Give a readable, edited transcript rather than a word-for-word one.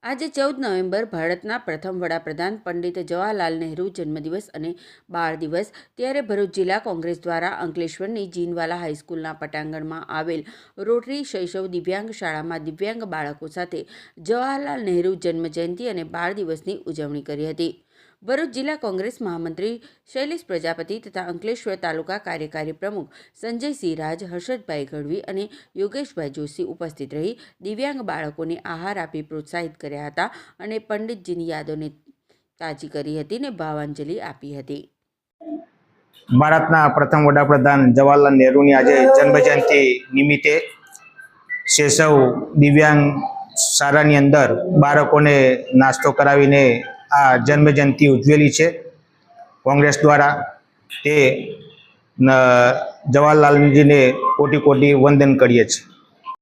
આજે 14 નવેમ્બર ભારતના પ્રથમ વડાપ્રધાન પંડિત જવાહરલાલ નહેરુ જન્મદિવસ અને બાળ દિવસ। ત્યારે ભરૂચ જિલ્લા કોંગ્રેસ દ્વારા અંકલેશ્વરની જીનવાલા હાઈસ્કૂલના પટાંગણમાં આવેલ રોટરી શૈશવ દિવ્યાંગ શાળામાં દિવ્યાંગ બાળકો સાથે જવાહરલાલ નહેરુ જન્મજયંતિ અને બાળ દિવસની ઉજવણી કરી હતી। ભરૂચ જિલ્લા કોંગ્રેસ મહામંત્રી શૈલેષ પ્રજાપતિ તથા અંકલેશ્વર તાલુકા કાર્યકારી પ્રમુખ સંજયસિંહ રાજ, હર્ષદભાઈ ગઢવી અને યોગેશભાઈ જોશી ઉપસ્થિત રહી દિવ્યાંગ બાળકોને આહાર આપી પ્રોત્સાહિત કર્યા હતા અને પંડિતજીની યાદોને તાજી કરી હતી અને ભાવાંજલિ આપી હતી। ભારતના પ્રથમ વડાપ્રધાન જવાહરલાલ નહેરુની આજે જન્મજયંતિ નિમિત્તે શૈશવ દિવ્યાંગ શાળાની અંદર બાળકોને નાસ્તો કરાવીને આ જન્મજયંતિ ઉજવેલી છે કોંગ્રેસ દ્વારા। તે જવાહરલાલજીને કોટી કોટી વંદન કરીએ છીએ।